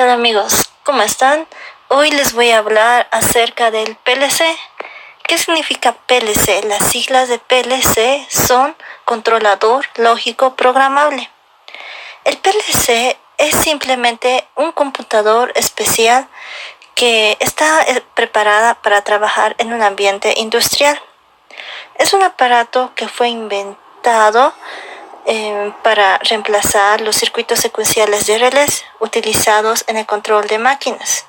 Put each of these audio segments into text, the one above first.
tal amigos? ¿Cómo están? Hoy les voy a hablar acerca del PLC. ¿Qué significa PLC? Las siglas de PLC son Controlador Lógico Programable. El PLC es simplemente un computador especial que está preparada para trabajar en un ambiente industrial. Es un aparato que fue inventado para reemplazar los circuitos secuenciales de relés utilizados en el control de máquinas.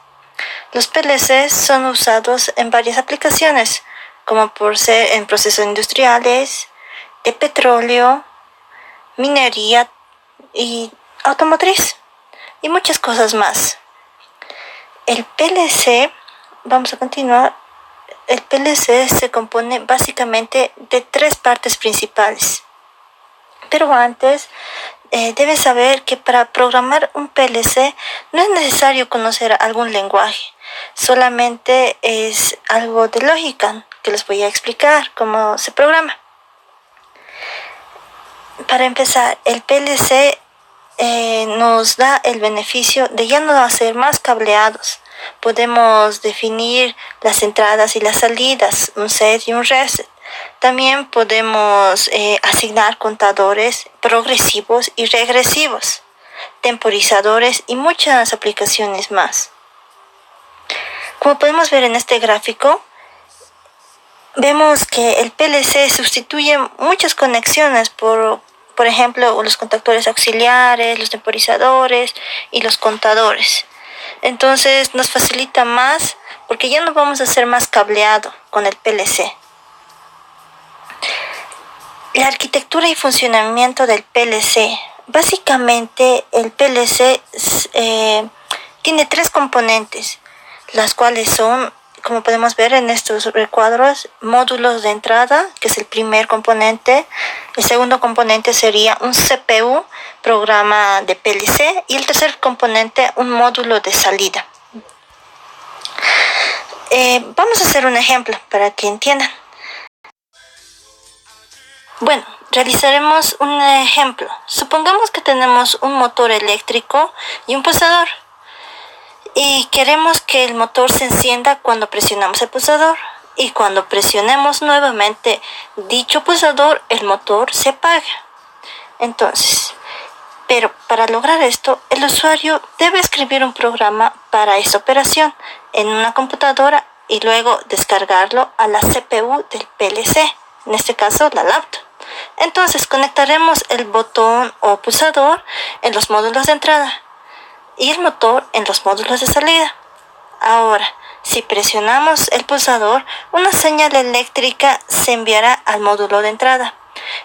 Los PLCs son usados en varias aplicaciones, como por ser en procesos industriales, de petróleo, minería y automotriz, y muchas cosas más. El PLC, vamos a continuar, el PLC se compone básicamente de tres partes principales. Pero antes, debes saber que para programar un PLC no es necesario conocer algún lenguaje, solamente es algo de lógica que les voy a explicar cómo se programa. Para empezar, el PLC nos da el beneficio de ya no hacer más cableados. Podemos definir las entradas y las salidas, un set y un reset. También podemos asignar contadores progresivos y regresivos, temporizadores y muchas aplicaciones más. Como podemos ver en este gráfico, vemos que el PLC sustituye muchas conexiones por ejemplo, los contactores auxiliares, los temporizadores y los contadores. Entonces nos facilita más porque ya no vamos a hacer más cableado con el PLC. La arquitectura y funcionamiento del PLC. Básicamente el PLC tiene tres componentes, las cuales son, como podemos ver en estos recuadros, módulos de entrada, que es el primer componente. El segundo componente sería un CPU, programa de PLC, y el tercer componente, un módulo de salida. Vamos a hacer un ejemplo para que entiendan. Bueno, realizaremos un ejemplo. Supongamos que tenemos un motor eléctrico y un pulsador. Y queremos que el motor se encienda cuando presionamos el pulsador. Y cuando presionemos nuevamente dicho pulsador, el motor se apaga. Entonces, pero para lograr esto, el usuario debe escribir un programa para esta operación en una computadora y luego descargarlo a la CPU del PLC, en este caso la laptop. Entonces conectaremos el botón o pulsador en los módulos de entrada y el motor en los módulos de salida. Ahora, si presionamos el pulsador, una señal eléctrica se enviará al módulo de entrada.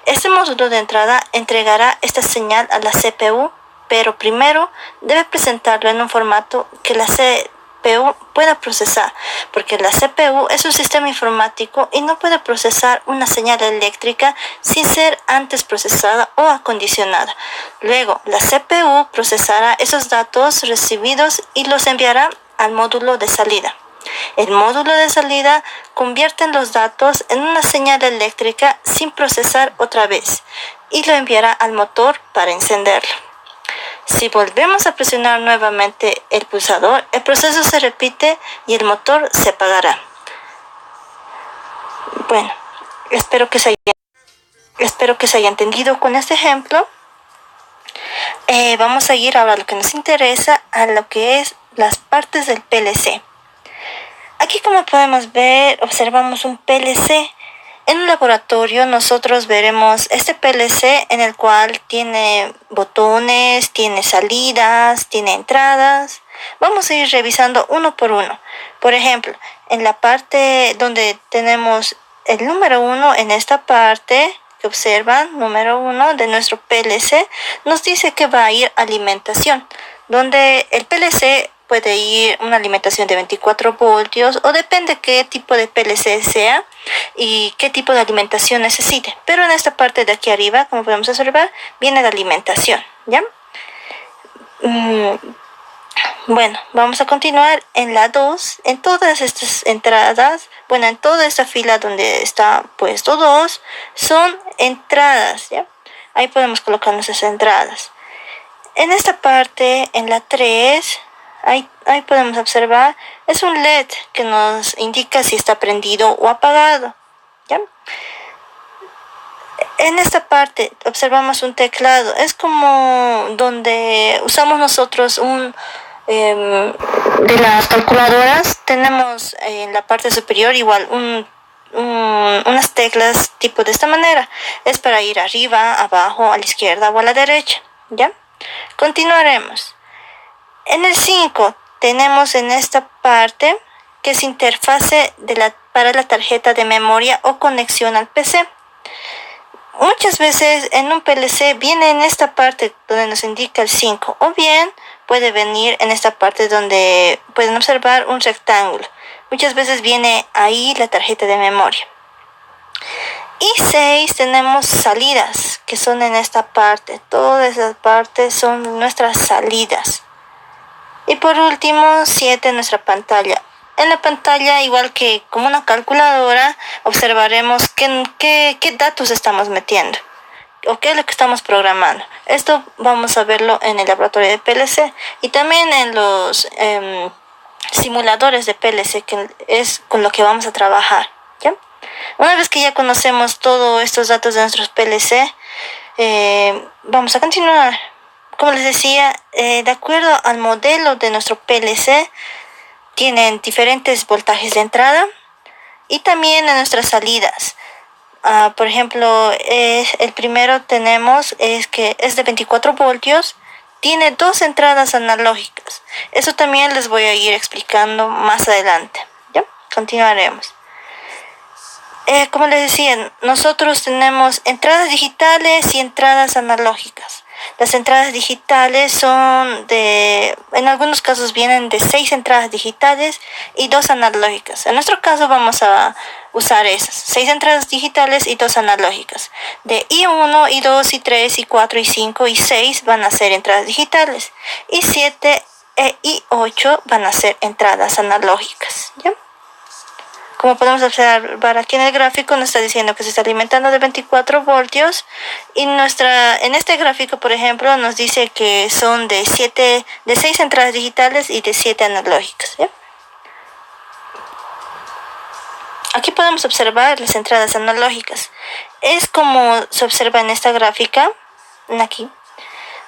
Este módulo de entrada entregará esta señal a la CPU, pero primero debe presentarlo en un formato que la CPU pueda procesar, porque la CPU es un sistema informático y no puede procesar una señal eléctrica sin ser antes procesada o acondicionada. Luego, la CPU procesará esos datos recibidos y los enviará al módulo de salida. El módulo de salida convierte los datos en una señal eléctrica sin procesar otra vez y lo enviará al motor para encenderlo. Si volvemos a presionar nuevamente el pulsador, el proceso se repite y el motor se apagará. Bueno, espero que se haya entendido con este ejemplo. Vamos a ir ahora a lo que nos interesa, a lo que es las partes del PLC. Aquí, como podemos ver, observamos un PLC. En un laboratorio nosotros veremos este PLC en el cual tiene botones, tiene salidas, tiene entradas. Vamos a ir revisando uno por uno. Por ejemplo, en la parte donde tenemos el número 1, en esta parte que observan, número 1 de nuestro PLC, nos dice que va a ir alimentación, donde el PLC puede ir una alimentación de 24 voltios o depende qué tipo de PLC sea y qué tipo de alimentación necesite. Pero en esta parte de aquí arriba, como podemos observar, viene la alimentación, ¿ya? Bueno, vamos a continuar en la 2. En todas estas entradas, bueno, en toda esta fila donde está puesto 2, son entradas, ¿ya? Ahí podemos colocar nuestras entradas. En esta parte, en la 3, Ahí podemos observar, es un LED que nos indica si está prendido o apagado, ¿ya? En esta parte observamos un teclado, es como donde usamos nosotros de las calculadoras, tenemos en la parte superior igual unas teclas tipo de esta manera, es para ir arriba, abajo, a la izquierda o a la derecha, ¿ya? Continuaremos. En el 5 tenemos en esta parte que es interfase para la tarjeta de memoria o conexión al PC. Muchas veces en un PLC viene en esta parte donde nos indica el 5 o bien puede venir en esta parte donde pueden observar un rectángulo. Muchas veces viene ahí la tarjeta de memoria. Y 6 tenemos salidas que son en esta parte. Todas esas partes son nuestras salidas. Y por último 7 nuestra pantalla. En la pantalla, igual que como una calculadora, observaremos qué datos estamos metiendo o qué es lo que estamos programando. Esto vamos a verlo en el laboratorio de PLC y también en los simuladores de PLC, que es con lo que vamos a trabajar, ¿ya? Una vez que ya conocemos todos estos datos de nuestros PLC, vamos a continuar. Como les decía, de acuerdo al modelo de nuestro PLC, tienen diferentes voltajes de entrada y también en nuestras salidas. Por ejemplo, el primero tenemos que es de 24 voltios, tiene 2 entradas analógicas. Eso también les voy a ir explicando más adelante, ¿ya? Continuaremos. Como les decía, nosotros tenemos entradas digitales y entradas analógicas. Las entradas digitales en algunos casos vienen de 6 entradas digitales y 2 analógicas. En nuestro caso vamos a usar esas, 6 entradas digitales y 2 analógicas. De I1, I2, I3, I4, I5 y 6 van a ser entradas digitales. Y 7 e I8 van a ser entradas analógicas, ¿ya? Como podemos observar aquí en el gráfico, nos está diciendo que se está alimentando de 24 voltios y en este gráfico, por ejemplo, nos dice que son de 6 entradas digitales y de 7 analógicas, ¿ya? Aquí podemos observar las entradas analógicas. Es como se observa en esta gráfica, aquí.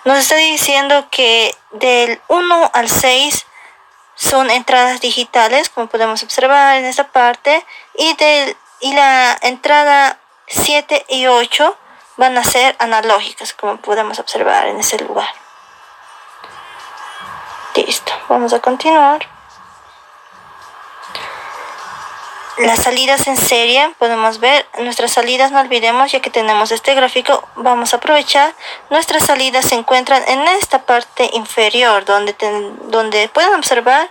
Nos está diciendo que del 1 al 6 son entradas digitales, como podemos observar en esta parte, y la entrada 7 y 8 van a ser analógicas, como podemos observar en ese lugar. Listo, vamos a continuar. Las salidas en serie, podemos ver nuestras salidas, no olvidemos, ya que tenemos este gráfico, vamos a aprovechar. Nuestras salidas se encuentran en esta parte inferior, donde pueden observar,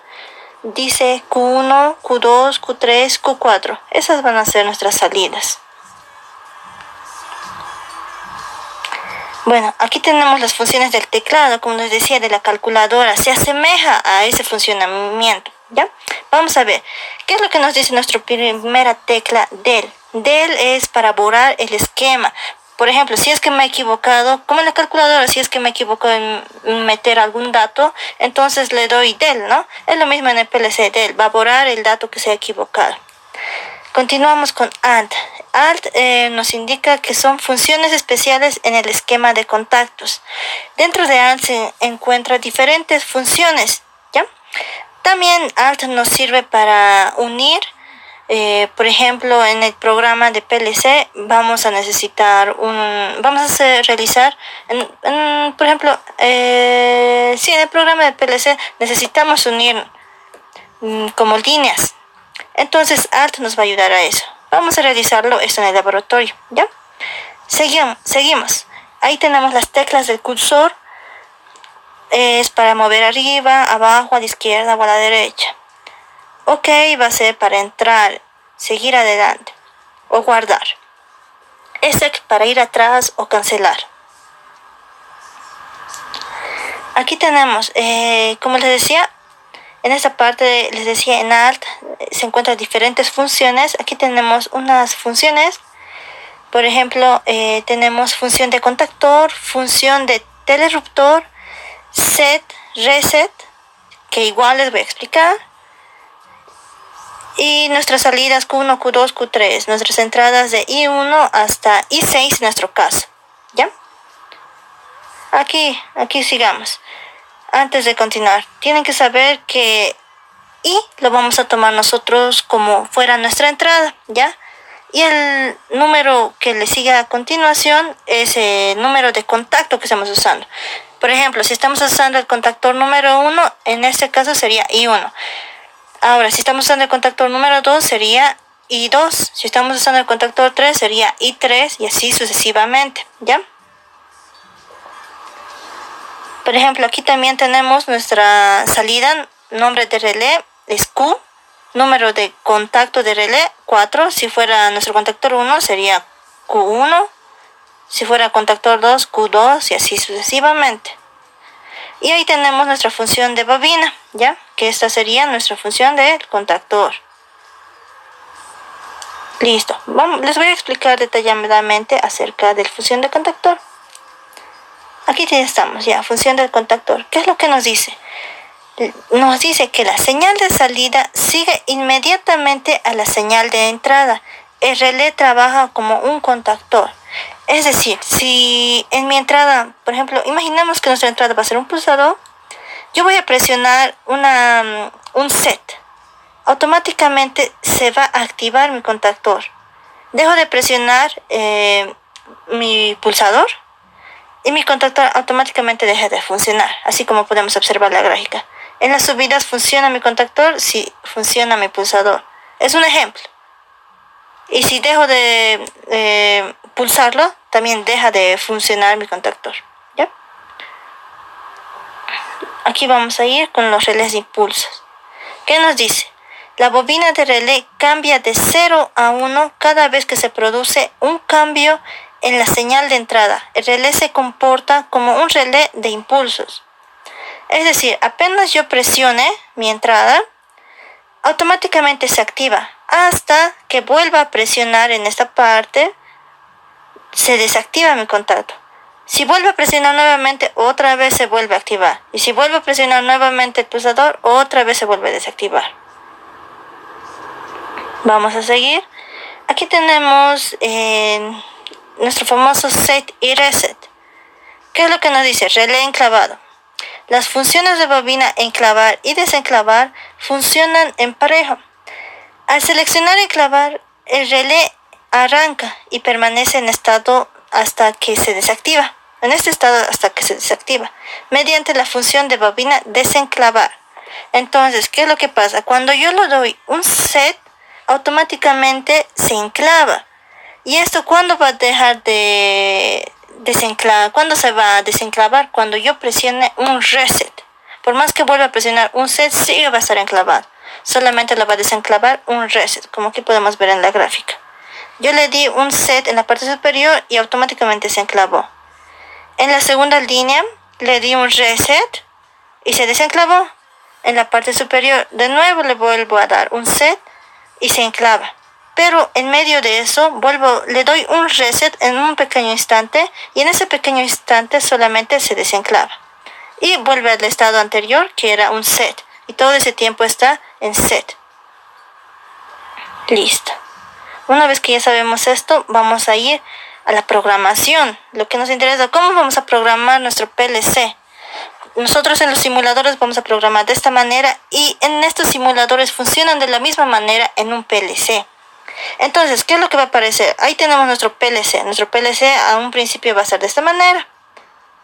dice Q1, Q2, Q3, Q4. Esas van a ser nuestras salidas. Bueno, aquí tenemos las funciones del teclado, como les decía, de la calculadora. Se asemeja a ese funcionamiento, ¿ya? Vamos a ver, ¿qué es lo que nos dice nuestra primera tecla del? Del es para borrar el esquema. Por ejemplo, si es que me he equivocado, como en la calculadora, si es que me equivoco en meter algún dato, entonces le doy del, ¿no? Es lo mismo en el PLC, del, va a borrar el dato que se ha equivocado. Continuamos con Alt. Alt nos indica que son funciones especiales en el esquema de contactos. Dentro de Alt se encuentran diferentes funciones, ¿ya? También Alt nos sirve para unir. Por ejemplo, en el programa de PLC vamos a necesitar realizar, por ejemplo, si en el programa de PLC necesitamos unir como líneas, entonces Alt nos va a ayudar a eso. Vamos a realizarlo esto en el laboratorio, ¿ya? Seguimos. Ahí tenemos las teclas del cursor. Es para mover arriba, abajo, a la izquierda o a la derecha. OK va a ser para entrar, seguir adelante o guardar. ESC para ir atrás o cancelar. Aquí tenemos, como les decía, en esta parte les decía en Alt se encuentran diferentes funciones. Aquí tenemos unas funciones. Por ejemplo, tenemos función de contactor, función de telerruptor, set, reset, que igual les voy a explicar. Y nuestras salidas Q1, Q2, Q3, nuestras entradas de I1 hasta I6 en nuestro caso, ¿ya? Aquí sigamos. Antes de continuar, tienen que saber que I lo vamos a tomar nosotros como fuera nuestra entrada, ¿ya? Y el número que le sigue a continuación es el número de contacto que estamos usando. Por ejemplo, si estamos usando el contactor número 1, en este caso sería I1. Ahora, si estamos usando el contactor número 2, sería I2. Si estamos usando el contactor 3, sería I3 y así sucesivamente, ¿ya? Por ejemplo, aquí también tenemos nuestra salida, nombre de relé es Q, número de contacto de relé 4. Si fuera nuestro contactor 1, sería Q1. Si fuera contactor 2, Q2 y así sucesivamente. Y ahí tenemos nuestra función de bobina, ¿ya? Que esta sería nuestra función del contactor. Listo. Les voy a explicar detalladamente acerca de la función del contactor. Aquí ya estamos, ya, función del contactor. ¿Qué es lo que nos dice? Nos dice que la señal de salida sigue inmediatamente a la señal de entrada. El relé trabaja como un contactor. Es decir, si en mi entrada, por ejemplo, imaginemos que nuestra entrada va a ser un pulsador, yo voy a presionar un set. Automáticamente se va a activar mi contactor. Dejo de presionar mi pulsador y mi contactor automáticamente deja de funcionar, así como podemos observar la gráfica. En las subidas funciona mi contactor, si funciona mi pulsador. Es un ejemplo. Y si dejo de pulsarlo, también deja de funcionar mi contactor, ¿ya? Aquí vamos a ir con los relés de impulsos. ¿Qué nos dice? La bobina de relé cambia de 0 a 1 cada vez que se produce un cambio en la señal de entrada. El relé se comporta como un relé de impulsos. Es decir, apenas yo presione mi entrada, automáticamente se activa hasta que vuelva a presionar en esta parte, se desactiva mi contacto. Si vuelvo a presionar nuevamente, otra vez se vuelve a activar. Y si vuelvo a presionar nuevamente el pulsador, otra vez se vuelve a desactivar. Vamos a seguir. Aquí tenemos nuestro famoso set y reset. ¿Qué es lo que nos dice? Relé enclavado. Las funciones de bobina enclavar y desenclavar funcionan en parejo. Al seleccionar enclavar, el relé arranca y permanece en estado hasta que se desactiva. En este estado hasta que se desactiva, mediante la función de bobina desenclavar. Entonces, ¿qué es lo que pasa? Cuando yo le doy un set, automáticamente se enclava. ¿Y esto cuándo va a dejar de desenclavar? ¿Cuándo se va a desenclavar? Cuando yo presione un reset. Por más que vuelva a presionar un set, sigue va a estar enclavado. Solamente lo va a desenclavar un reset, como aquí podemos ver en la gráfica. Yo le di un set en la parte superior y automáticamente se enclavó. En la segunda línea le di un reset y se desenclavó. En la parte superior de nuevo le vuelvo a dar un set y se enclava. Pero en medio de eso le doy un reset en un pequeño instante y en ese pequeño instante solamente se desenclava. Y vuelve al estado anterior que era un set. Y todo ese tiempo está en set. Listo. Una vez que ya sabemos esto, vamos a ir a la programación. Lo que nos interesa, ¿cómo vamos a programar nuestro PLC? Nosotros en los simuladores vamos a programar de esta manera y en estos simuladores funcionan de la misma manera en un PLC. Entonces, ¿qué es lo que va a aparecer? Ahí tenemos nuestro PLC. Nuestro PLC a un principio va a ser de esta manera.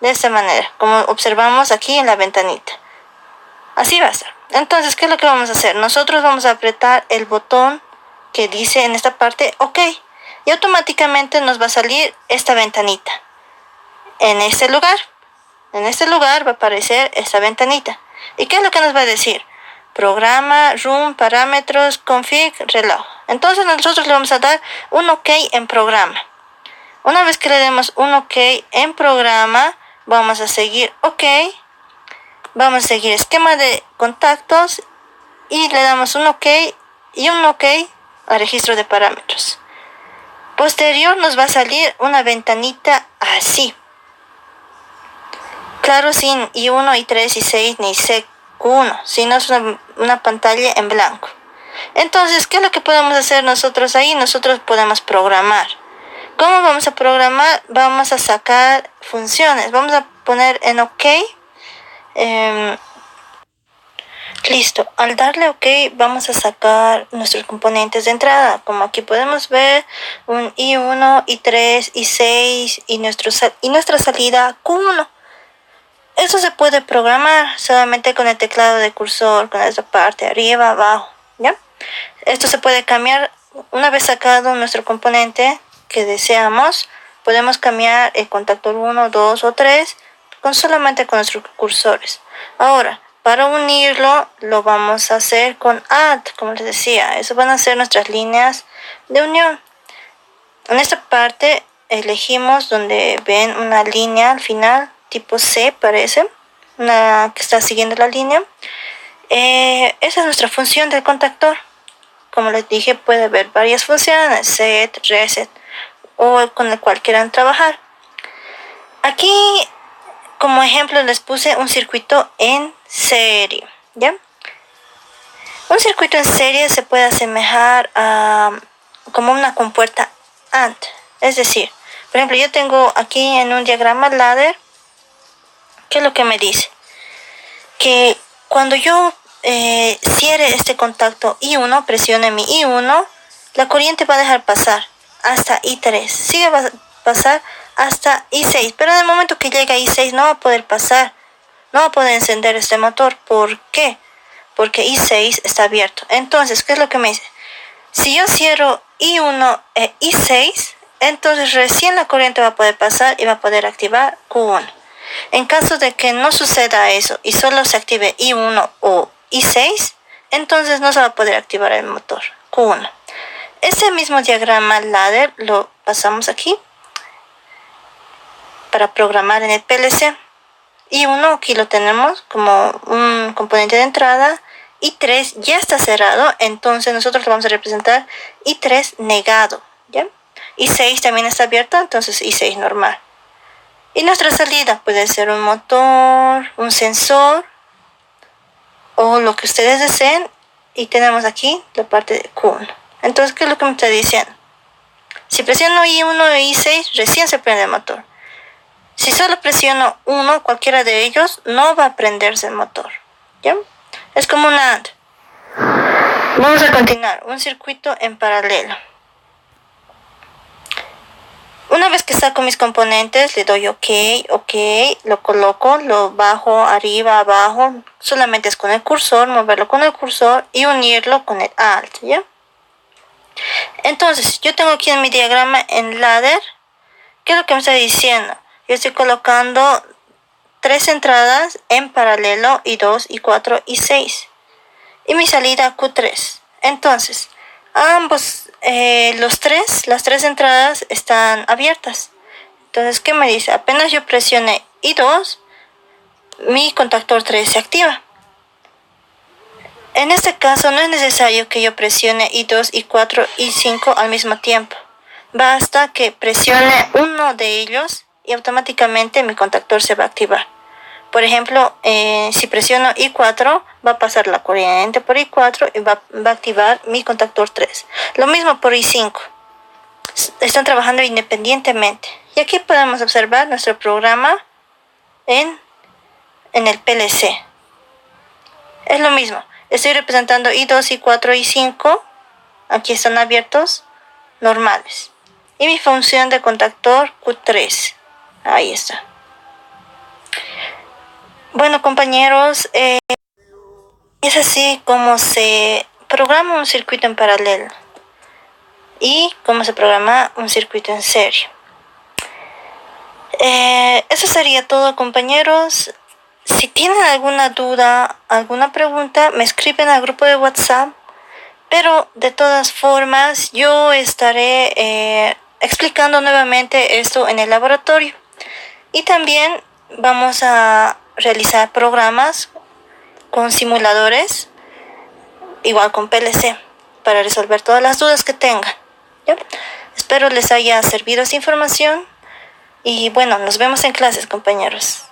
De esta manera, como observamos aquí en la ventanita. Así va a ser. Entonces, ¿qué es lo que vamos a hacer? Nosotros vamos a apretar el botón que dice en esta parte OK. Y automáticamente nos va a salir esta ventanita. En este lugar va a aparecer esta ventanita. ¿Y qué es lo que nos va a decir? Programa, room, parámetros, config, reloj. Entonces nosotros le vamos a dar un OK en programa. Una vez que le demos un OK en programa, vamos a seguir OK. Vamos a seguir esquema de contactos y le damos un OK y un OK al registro de parámetros. Posterior nos va a salir una ventanita así. Claro, sin I1, I3, I6 ni CQ Q1, si no es una pantalla en blanco. Entonces, ¿qué es lo que podemos hacer nosotros ahí? Nosotros podemos programar. ¿Cómo vamos a programar? Vamos a sacar funciones. Vamos a poner en OK. Listo. Al darle OK, vamos a sacar nuestros componentes de entrada. Como aquí podemos ver, un I1, I3, I6 y nuestra salida Q1. Eso se puede programar solamente con el teclado de cursor, con esta parte arriba, abajo, ¿ya? Esto se puede cambiar una vez sacado nuestro componente que deseamos. Podemos cambiar el contactor 1, 2 o 3 solamente con nuestros cursores. Ahora, para unirlo, lo vamos a hacer con Add, como les decía. Eso van a ser nuestras líneas de unión. En esta parte elegimos donde ven una línea al final, tipo C parece, una que está siguiendo la línea. Esa es nuestra función del contactor. Como les dije, puede haber varias funciones, set, reset, o con el cual quieran trabajar. Aquí, como ejemplo, les puse un circuito en serie, ¿ya? Un circuito en serie se puede asemejar a como una compuerta AND. Es decir, por ejemplo, yo tengo aquí en un diagrama ladder, ¿qué es lo que me dice? Que cuando yo cierre este contacto I1, presione mi I1, la corriente va a dejar pasar hasta I3, sigue va a pasar hasta I6, pero en el momento que llega a I6 no va a poder pasar, no va a poder encender este motor. ¿Por qué? Porque I6 está abierto. Entonces, ¿qué es lo que me dice? Si yo cierro I1 e I6, entonces recién la corriente va a poder pasar y va a poder activar Q1. En caso de que no suceda eso y solo se active I1 o I6, entonces no se va a poder activar el motor Q1. Ese mismo diagrama ladder lo pasamos aquí para programar en el PLC. I1 aquí lo tenemos como un componente de entrada. I3 ya está cerrado, entonces nosotros lo vamos a representar I3 negado, ¿ya? I6 también está abierto, entonces I6 normal. Y nuestra salida puede ser un motor, un sensor o lo que ustedes deseen. Y tenemos aquí la parte de Q1. Entonces, ¿qué es lo que me está diciendo? Si presiono I1 o I6, recién se prende el motor. Si solo presiono uno, cualquiera de ellos, no va a prenderse el motor, ¿ya? Es como una AND. Vamos a continuar. Un circuito en paralelo. Una vez que saco mis componentes, le doy OK, lo coloco, lo bajo, arriba, abajo. Solamente es con el cursor, moverlo con el cursor y unirlo con el Alt, ¿ya? Entonces, yo tengo aquí en mi diagrama en ladder, ¿qué es lo que me está diciendo? Yo estoy colocando 3 entradas en paralelo, I2, I4, I6. Y mi salida Q3. Entonces, ambos, las tres entradas están abiertas. Entonces, ¿qué me dice? Apenas yo presione I2, mi contactor 3 se activa. En este caso no es necesario que yo presione I2, I4, I5 al mismo tiempo. Basta que presione uno de ellos y automáticamente mi contactor se va a activar. Por ejemplo, si presiono I4, va a pasar la corriente por I4 y va a activar mi contactor 3. Lo mismo por I5. Están trabajando independientemente. Y aquí podemos observar nuestro programa en el PLC. Es lo mismo. Estoy representando I2, I4, I5. Aquí están abiertos, normales. Y mi función de contactor Q3. Ahí está. Bueno, compañeros, es así como se programa un circuito en paralelo y cómo se programa un circuito en serie. Eso sería todo, compañeros. Si tienen alguna duda, alguna pregunta, me escriben al grupo de WhatsApp. Pero de todas formas, yo estaré explicando nuevamente esto en el laboratorio. Y también vamos a realizar programas con simuladores, igual con PLC, para resolver todas las dudas que tengan, ¿ya? Espero les haya servido esa información y bueno, nos vemos en clases, compañeros.